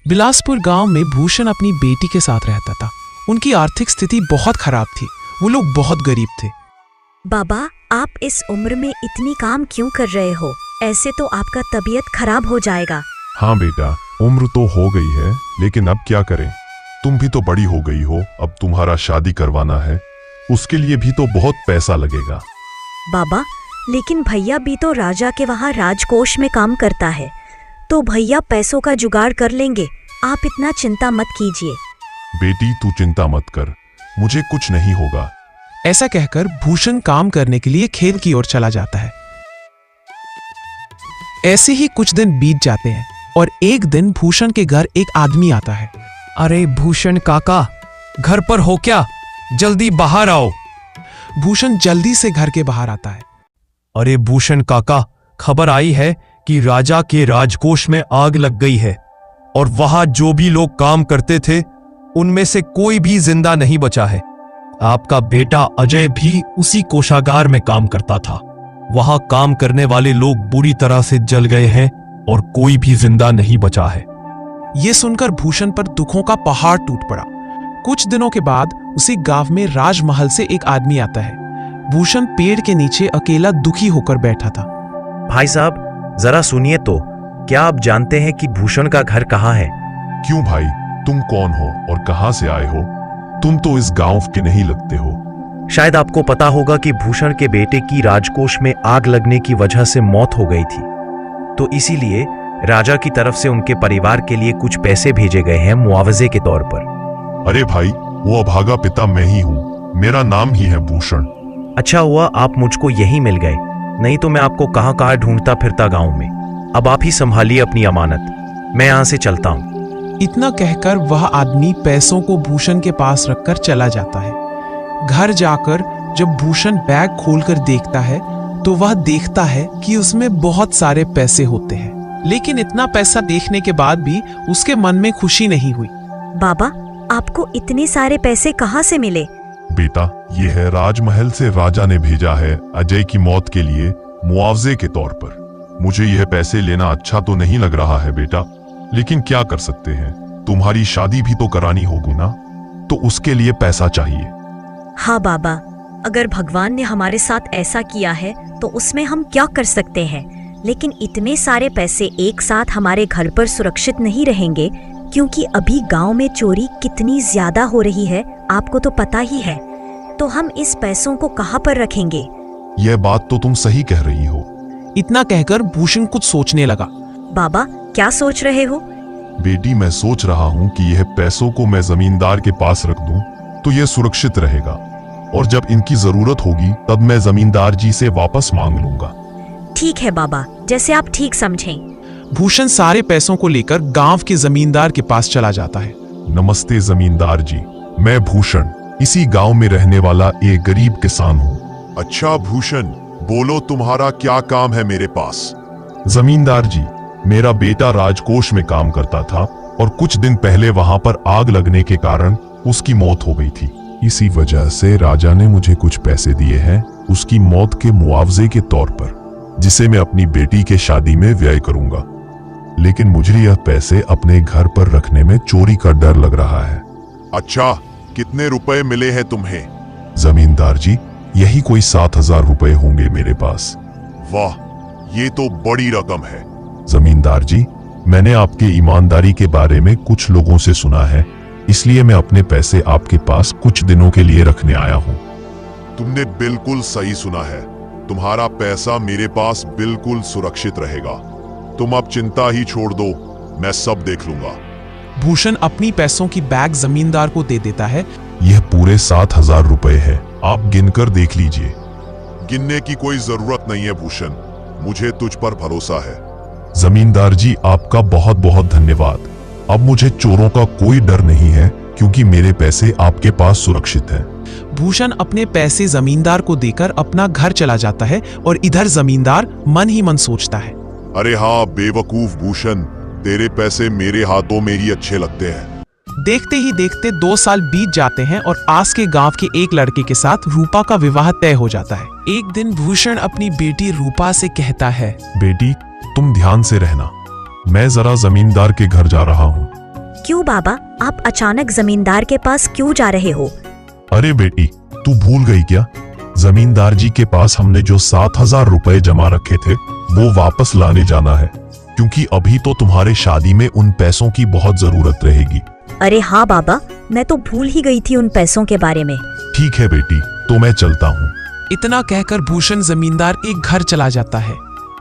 बिलासपुर गांव में भूषण अपनी बेटी के साथ रहता था। उनकी आर्थिक स्थिति बहुत खराब थी। वो लोग बहुत गरीब थे। बाबा, आप इस उम्र में इतनी काम क्यों कर रहे हो? ऐसे तो आपका तबीयत खराब हो जाएगा। हाँ बेटा, उम्र तो हो गई है, लेकिन अब क्या करें? तुम भी तो बड़ी हो गई हो। अब तुम्हारा शादी करवाना है, उसके लिए भी तो बहुत पैसा लगेगा। बाबा, लेकिन भैया भी तो राजा के वहाँ राजकोष में काम करता है, तो भैया पैसों का जुगाड़ कर लेंगे। आप इतना चिंता मत कीजिए। बेटी, तू चिंता मत कर, मुझे कुछ नहीं होगा। ऐसा कहकर भूषण काम करने के लिए खेत की ओर चला जाता है। ऐसे ही कुछ दिन बीत जाते हैं और एक दिन भूषण के घर एक आदमी आता है। अरे भूषण काका, घर पर हो क्या? जल्दी बाहर आओ। भूषण जल्दी से घर के बाहर आता है। अरे भूषण काका, खबर आई है कि राजा के राजकोष में आग लग गई है और वहां जो भी लोग काम करते थे उनमें से कोई भी जिंदा नहीं बचा है। आपका बेटा अजय भी उसी कोषागार में काम करता था। वहां काम करने वाले लोग बुरी तरह से जल गए हैं और कोई भी जिंदा नहीं बचा है। ये सुनकर भूषण पर दुखों का पहाड़ टूट पड़ा। कुछ दिनों के बाद उसी गांव में राजमहल से एक आदमी आता है। भूषण पेड़ के नीचे अकेला दुखी होकर बैठा था। भाई साहब, जरा सुनिए तो, क्या आप जानते हैं कि भूषण का घर कहाँ है? क्यों भाई, तुम कौन हो और कहां से आए हो? तुम तो इस गांव के नहीं लगते हो। शायद आपको पता होगा कि भूषण के बेटे की राजकोष में आग लगने की वजह से मौत हो गई थी, तो इसीलिए राजा की तरफ से उनके परिवार के लिए कुछ पैसे भेजे गए हैं मुआवजे के तौर पर। अरे भाई, वो अभागा पिता मैं ही हूँ। मेरा नाम ही है भूषण। अच्छा हुआ आप मुझको यहीं मिल गए, नहीं तो मैं आपको कहाँ कहाँ ढूंढता फिरता गांव में। अब आप ही संभालिए अपनी अमानत, मैं यहाँ से चलता हूँ। इतना कहकर वह आदमी पैसों को भूषण के पास रखकर चला जाता है। घर जाकर जब भूषण बैग खोलकर देखता है तो वह देखता है कि उसमें बहुत सारे पैसे होते हैं, लेकिन इतना पैसा देखने के बाद भी उसके मन में खुशी नहीं हुई। बाबा, आपको इतने सारे पैसे कहाँ से मिले? बेटा, ये है राजमहल से राजा ने भेजा है अजय की मौत के लिए मुआवजे के तौर पर। मुझे यह पैसे लेना अच्छा तो नहीं लग रहा है बेटा, लेकिन क्या कर सकते हैं? तुम्हारी शादी भी तो करानी होगी ना, तो उसके लिए पैसा चाहिए। हाँ बाबा, अगर भगवान ने हमारे साथ ऐसा किया है तो उसमें हम क्या कर सकते हैं। लेकिन इतने सारे पैसे एक साथ हमारे घर पर सुरक्षित नहीं रहेंगे, क्योंकि अभी गांव में चोरी कितनी ज्यादा हो रही है, आपको तो पता ही है। तो हम इस पैसों को कहाँ पर रखेंगे? यह बात तो तुम सही कह रही हो। इतना कहकर भूषण कुछ सोचने लगा। बाबा, क्या सोच रहे हो? बेटी, मैं सोच रहा हूँ कि यह पैसों को मैं जमींदार के पास रख दूं तो यह सुरक्षित रहेगा, और जब इनकी जरूरत होगी तब मैं जमींदार जी से वापस मांग लूंगा। ठीक है बाबा, जैसे आप ठीक समझें। भूषण सारे पैसों को लेकर गांव के जमींदार के पास चला जाता है। नमस्ते जमींदार जी, मैं भूषण इसी गांव में रहने वाला एक गरीब किसान हूँ। अच्छा भूषण, बोलो तुम्हारा क्या काम है मेरे पास? जमींदार जी, मेरा बेटा राजकोष में काम करता था और कुछ दिन पहले वहां पर आग लगने के कारण उसकी मौत हो गई थी। इसी वजह से राजा ने मुझे कुछ पैसे दिए हैं उसकी मौत के मुआवजे के तौर पर, जिसे मैं अपनी बेटी के शादी में व्यय करूंगा। लेकिन मुझे यह पैसे अपने घर पर रखने में चोरी का डर लग रहा है। अच्छा, कितने रुपए मिले हैं तुम्हें? जमींदार जी, यही कोई 7,000 रुपए होंगे मेरे पास। वाह, ये तो बड़ी रकम है। जमींदार जी, मैंने आपके ईमानदारी के बारे में कुछ लोगों से सुना है, इसलिए मैं अपने पैसे आपके पास कुछ दिनों के लिए रखने आया हूँ। तुमने बिल्कुल सही सुना है, तुम्हारा पैसा मेरे पास बिल्कुल सुरक्षित रहेगा। तुम अब चिंता ही छोड़ दो, मैं सब देख लूंगा। भूषण अपनी पैसों की बैग जमींदार को दे देता है। यह पूरे 7,000 रुपए है, आप गिनकर देख लीजिए। गिनने की कोई जरूरत नहीं है भूषण, मुझे तुझ पर भरोसा है। जमींदार जी, आपका बहुत बहुत धन्यवाद। अब मुझे चोरों का कोई डर नहीं है, क्योंकि मेरे पैसे आपके पास सुरक्षित हैं। भूषण अपने पैसे जमींदार को देकर अपना घर चला जाता है और इधर जमींदार मन ही मन सोचता है, अरे हाँ बेवकूफ भूषण, तेरे पैसे मेरे हाथों में ही अच्छे लगते हैं। देखते ही देखते 2 साल बीत जाते हैं और आस के गांव के एक लड़के के साथ रूपा का विवाह तय हो जाता है। एक दिन भूषण अपनी बेटी रूपा से कहता है, बेटी, तुम ध्यान से रहना, मैं जरा जमींदार के घर जा रहा हूँ। क्यों बाबा, आप अचानक जमींदार के पास क्यों जा रहे हो? अरे बेटी, तू भूल गई क्या? जमींदार जी के पास हमने जो 7,000 रुपए जमा रखे थे वो वापस लाने जाना है, क्योंकि अभी तो तुम्हारे शादी में उन पैसों की बहुत जरूरत रहेगी। अरे हाँ बाबा, मैं तो भूल ही गई थी उन पैसों के बारे में। ठीक है बेटी, तो मैं चलता हूँ। इतना कहकर भूषण जमींदार एक घर चला जाता है।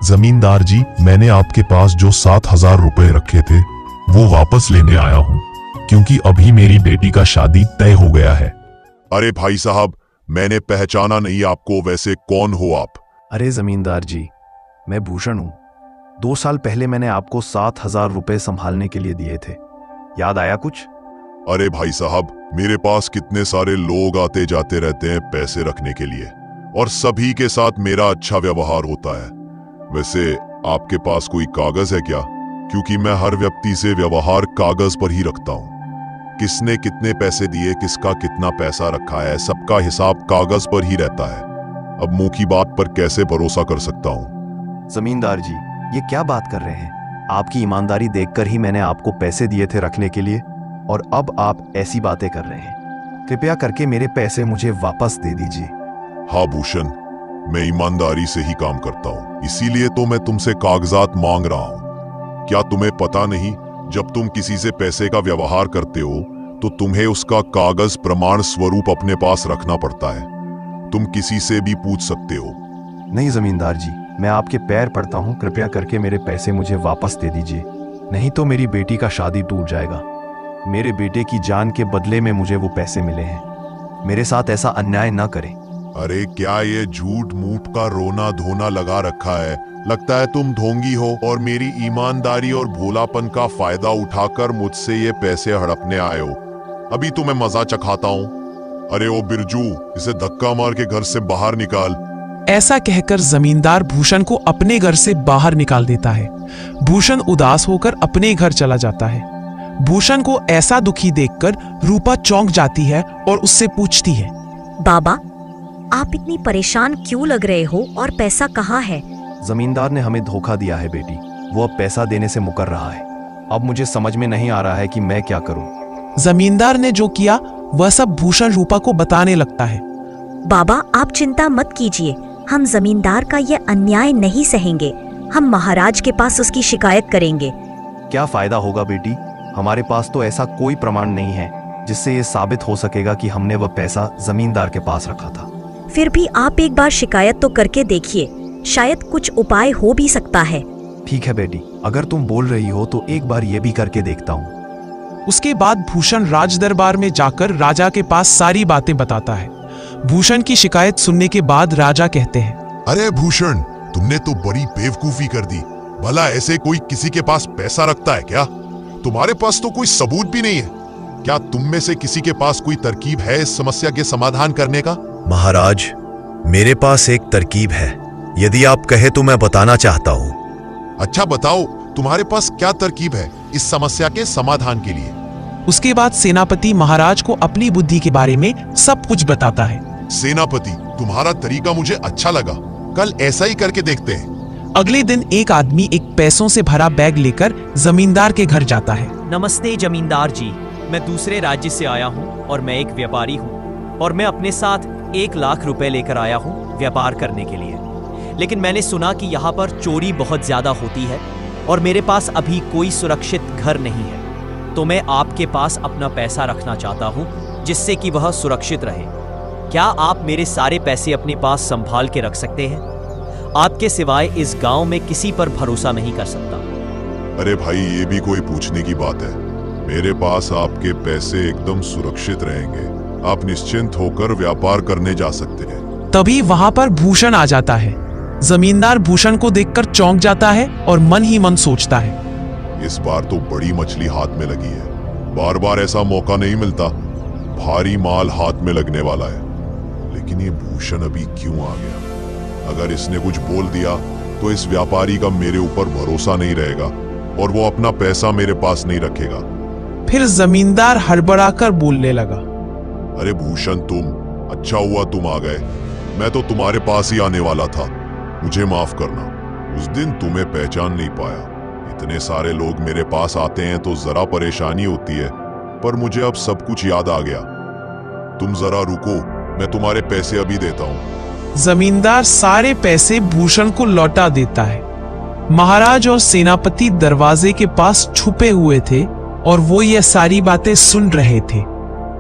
जमींदार जी, मैंने आपके पास जो 7,000 रुपए रखे थे वो वापस लेने आया हूँ, क्योंकि अभी मेरी बेटी का शादी तय हो गया है। अरे भाई साहब, मैंने पहचाना नहीं आपको, वैसे कौन हो आप? अरे जमींदार जी, मैं भूषण हूँ। 2 साल पहले मैंने आपको 7,000 रुपए संभालने के लिए दिए थे, याद आया कुछ? अरे भाई साहब, मेरे पास कितने सारे लोग आते जाते रहते हैं पैसे रखने के लिए, और सभी के साथ मेरा अच्छा व्यवहार होता है। वैसे आपके पास कोई कागज है क्या? क्योंकि मैं हर व्यक्ति से व्यवहार कागज पर ही रखता हूँ। किसने कितने पैसे दिए, किसका कितना पैसा रखा है, सबका हिसाब कागज पर ही रहता है। अब मुंह की बात पर कैसे भरोसा कर सकता हूँ? जमींदार जी, ये क्या बात कर रहे हैं? आपकी ईमानदारी देखकर ही मैंने आपको पैसे दिए थे रखने के लिए, और अब आप ऐसी बातें कर रहे हैं। कृपया करके मेरे पैसे मुझे वापस दे दीजिए। हाँ भूषण, मैं ईमानदारी से ही काम करता हूँ, इसीलिए तो मैं तुमसे कागजात मांग रहा हूँ। क्या तुम्हें पता नहीं, जब तुम किसी से पैसे का व्यवहार करते हो तो तुम्हें उसका कागज प्रमाण स्वरूप अपने पास रखना पड़ता है। तुम किसी से भी पूछ सकते हो। नहीं जमींदार जी, मैं आपके पैर पड़ता हूँ, कृपया करके मेरे पैसे मुझे वापस दे दीजिए, नहीं तो मेरी बेटी का शादी टूट जाएगा। मेरे बेटे की जान के बदले में मुझे वो पैसे मिले हैं। मेरे साथ ऐसा अन्याय न करें। अरे क्या ये झूठ मूठ का रोना धोना लगा रखा है? लगता है तुम ढोंगी हो और मेरी ईमानदारी और भोलापन का फायदा उठाकर मुझसे ये पैसे हड़पने आए हो। अभी तुम्हें मजा चखाता हूँ। अरे ओ बिरजू, इसे धक्का मार के घर से बाहर निकाल। ऐसा कहकर जमींदार भूषण को अपने घर से बाहर निकाल देता है। भूषण उदास होकर अपने घर चला जाता है। भूषण को ऐसा दुखी देखकर रूपा चौंक जाती है और उससे पूछती है, बाबा, आप इतनी परेशान क्यों लग रहे हो और पैसा कहाँ है? जमींदार ने हमें धोखा दिया है बेटी, वो अब पैसा देने से मुकर रहा है। अब मुझे समझ में नहीं आ रहा है कि मैं क्या करूं। जमींदार ने जो किया वह सब भूषण रूपा को बताने लगता है। बाबा, आप चिंता मत कीजिए, हम जमींदार का ये अन्याय नहीं सहेंगे। हम महाराज के पास उसकी शिकायत करेंगे। क्या फायदा होगा बेटी? हमारे पास तो ऐसा कोई प्रमाण नहीं है जिससे ये साबित हो सकेगा कि हमने वह पैसा जमींदार के पास रखा था। फिर भी आप एक बार शिकायत तो करके देखिए, शायद कुछ उपाय हो भी सकता है। ठीक है बेटी, अगर तुम बोल रही हो तो एक बार ये भी करके देखता हूँ। उसके बाद भूषण राज दरबार में जाकर राजा के पास सारी बातें बताता है। भूषण की शिकायत सुनने के बाद राजा कहते हैं, अरे भूषण, तुमने तो बड़ी बेवकूफी कर दी। भला ऐसे कोई किसी के पास पैसा रखता है क्या? तुम्हारे पास तो कोई सबूत भी नहीं है। क्या तुम में से किसी के पास कोई तरकीब है इस समस्या के समाधान करने का? महाराज, मेरे पास एक तरकीब है, यदि आप कहे तो मैं बताना चाहता हूँ। अच्छा बताओ, तुम्हारे पास क्या तरकीब है इस समस्या के समाधान के लिए? उसके बाद सेनापति महाराज को अपनी बुद्धि के बारे में सब कुछ बताता है। सेनापति, तुम्हारा तरीका मुझे अच्छा लगा, कल ऐसा ही करके देखते हैं। अगले दिन एक आदमी एक पैसों से भरा बैग लेकर जमींदार के घर जाता है। नमस्ते जमींदार जी, मैं दूसरे राज्य से आया हूँ और मैं एक व्यापारी हूँ, और मैं अपने साथ 1 लाख रुपए लेकर आया हूँ व्यापार करने के लिए। लेकिन मैंने सुना कि यहाँ पर चोरी बहुत ज्यादा होती है और मेरे पास अभी कोई सुरक्षित घर नहीं है, तो मैं आपके पास अपना पैसा रखना चाहता हूँ जिससे कि वह सुरक्षित रहे। क्या आप मेरे सारे पैसे अपने पास संभाल के रख सकते हैं? आपके सिवाय इस गांव में किसी पर भरोसा नहीं कर सकता। अरे भाई, ये भी कोई पूछने की बात है? मेरे पास आपके पैसे एकदम सुरक्षित रहेंगे। आप निश्चिंत होकर व्यापार करने जा सकते हैं। तभी वहां पर भूषण आ जाता है। जमींदार भूषण को देखकर चौंक जाता है और मन ही मन सोचता है, इस बार तो बड़ी मछली हाथ में लगी है। बार बार ऐसा मौका नहीं मिलता। भारी माल हाथ में लगने वाला है। लेकिन ये भूषण अभी क्यों आ गया? अगर इसने कुछ बोल दिया तो इस व्यापारी का मेरे ऊपर भरोसा नहीं रहेगा और वो अपना पैसा मेरे पास नहीं रखेगा। फिर जमींदार हड़बड़ाकर बोलने लगा, अरे भूषण, अच्छा हुआ तुम आ गए। मैं तो तुम्हारे पास ही आने वाला था। मुझे माफ करना, उस दिन तुम्हें पहचान नहीं पाया, इतने सारे लोग मेरे पास आते हैं तो जरा परेशानी होती है, पर मुझे अब सब कुछ याद आ गया। तुम जरा रुको, मैं तुम्हारे पैसे अभी देता हूँ। जमींदार सारे पैसे भूषण को लौटा देता है। महाराज और सेनापति दरवाजे के पास छुपे हुए थे और वो ये सारी बातें सुन रहे थे,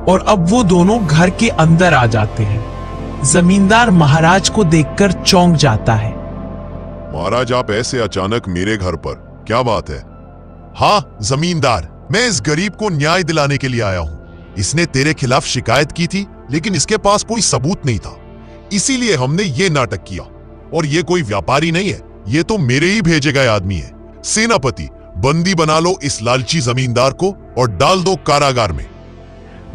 और अब वो दोनों घर के अंदर आ जाते हैं। जमींदार महाराज को देखकर चौंक जाता है। महाराज, आप ऐसे अचानक मेरे घर पर, क्या बात है? हाँ जमींदार, मैं इस गरीब को न्याय दिलाने के लिए आया हूँ। इसने तेरे खिलाफ शिकायत की थी, लेकिन इसके पास कोई सबूत नहीं था, इसीलिए हमने ये नाटक किया। और ये कोई व्यापारी नहीं है, ये तो मेरे ही भेजे गए आदमी है। सेनापति, बंदी बना लो इस लालची जमींदार को और डाल दो कारागार में।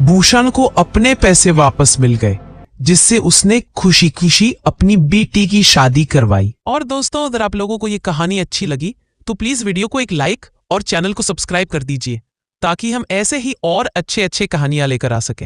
भूषण को अपने पैसे वापस मिल गए, जिससे उसने खुशी खुशी अपनी बेटी की शादी करवाई। और दोस्तों, अगर आप लोगों को ये कहानी अच्छी लगी तो प्लीज वीडियो को एक लाइक और चैनल को सब्सक्राइब कर दीजिए, ताकि हम ऐसे ही और अच्छे अच्छे कहानियां लेकर आ सके।